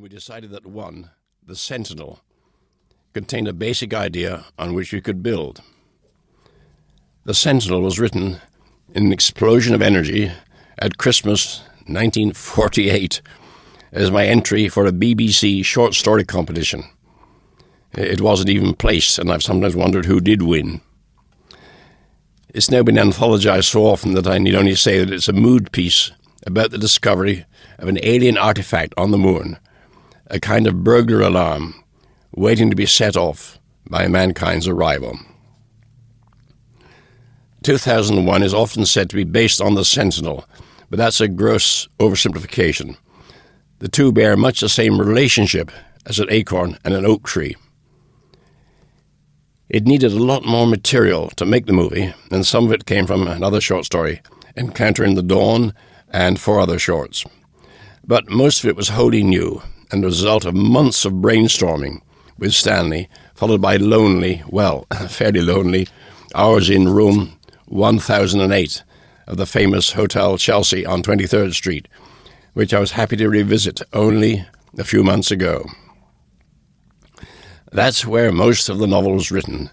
we decided that one, the Sentinel, contained a basic idea on which we could build. The Sentinel was written in an explosion of energy at Christmas 1948 as my entry for a BBC short story competition. It wasn't even placed, and I've sometimes wondered who did win. It's now been anthologized so often that I need only say that it's a mood piece about the discovery of an alien artifact on the moon, a kind of burglar alarm waiting to be set off by mankind's arrival. 2001 is often said to be based on the Sentinel, but that's a gross oversimplification. The two bear much the same relationship as an acorn and an oak tree. It needed a lot more material to make the movie, and some of it came from another short story, Encounter in the Dawn, and 4 other shorts. But most of it was wholly new, and the result of months of brainstorming with Stanley, followed by fairly lonely, hours in room 1008 of the famous Hotel Chelsea on 23rd Street, which I was happy to revisit only a few months ago. That's where most of the novel was written,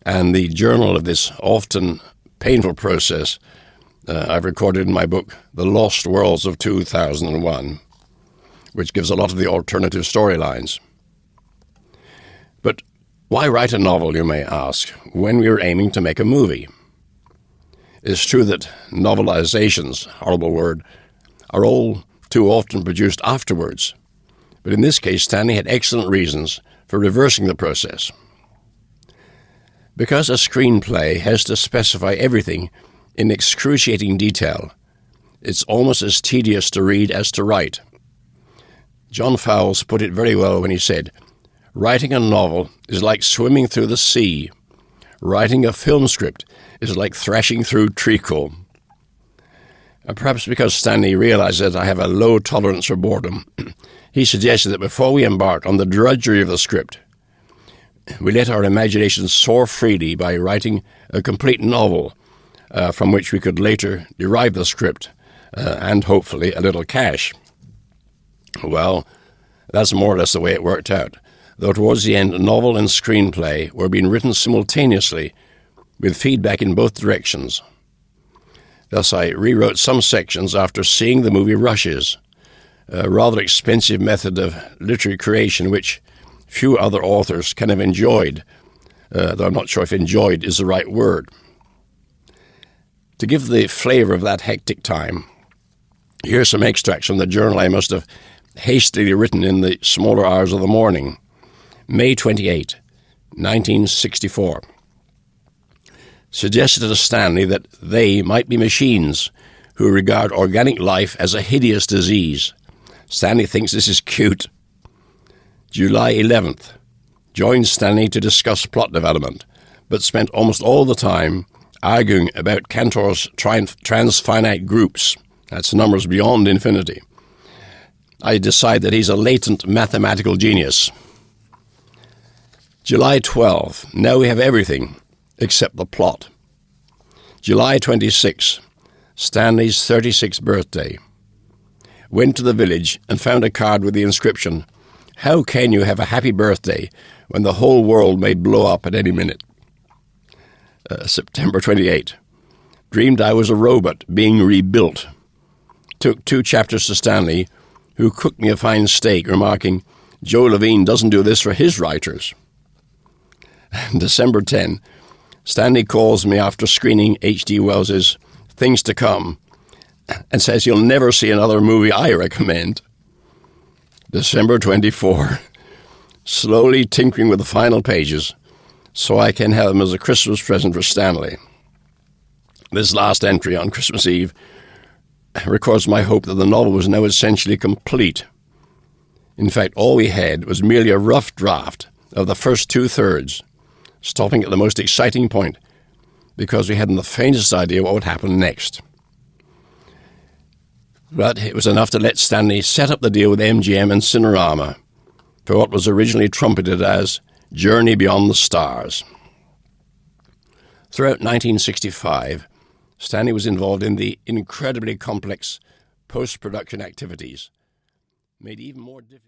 and the journal of this often painful process I've recorded in my book, The Lost Worlds of 2001, which gives a lot of the alternative storylines. But why write a novel, you may ask, when we were aiming to make a movie? It's true that novelizations, horrible word, are all too often produced afterwards. But in this case, Stanley had excellent reasons for reversing the process. Because a screenplay has to specify everything in excruciating detail, it's almost as tedious to read as to write. John Fowles put it very well when he said, "Writing a novel is like swimming through the sea. Writing a film script is like thrashing through treacle." Perhaps because Stanley realized that I have a low tolerance for boredom, he suggested that before we embark on the drudgery of the script, we let our imaginations soar freely by writing a complete novel from which we could later derive the script and, hopefully, a little cash. Well, that's more or less the way it worked out, though towards the end, novel and screenplay were being written simultaneously with feedback in both directions. Thus, I rewrote some sections after seeing the movie rushes, a rather expensive method of literary creation which few other authors can have enjoyed, though I'm not sure if enjoyed is the right word. To give the flavor of that hectic time, here's some extracts from the journal I must have hastily written in the smaller hours of the morning. May 28, 1964. Suggested to Stanley that they might be machines who regard organic life as a hideous disease. Stanley thinks this is cute. July 11th. Joined Stanley to discuss plot development, but spent almost all the time arguing about Cantor's transfinite groups. That's numbers beyond infinity. I decide that he's a latent mathematical genius. July 12. Now we have everything except the plot. July 26. Stanley's 36th birthday. Went to the village and found a card with the inscription, "How can you have a happy birthday when the whole world may blow up at any minute?" September 28. Dreamed I was a robot being rebuilt. Took 2 chapters to Stanley, who cooked me a fine steak, remarking, "Joe Levine doesn't do this for his writers." December 10. Stanley calls me after screening H.G. Wells's Things to Come and says he'll never see another movie I recommend. December 24. Slowly tinkering with the final pages so I can have them as a Christmas present for Stanley. This last entry on Christmas Eve records my hope that the novel was now essentially complete. In fact, all we had was merely a rough draft of the first 2/3, stopping at the most exciting point because we hadn't the faintest idea what would happen next. But it was enough to let Stanley set up the deal with MGM and Cinerama for what was originally trumpeted as Journey Beyond the Stars. Throughout 1965, Stanley was involved in the incredibly complex post-production activities, made even more difficult.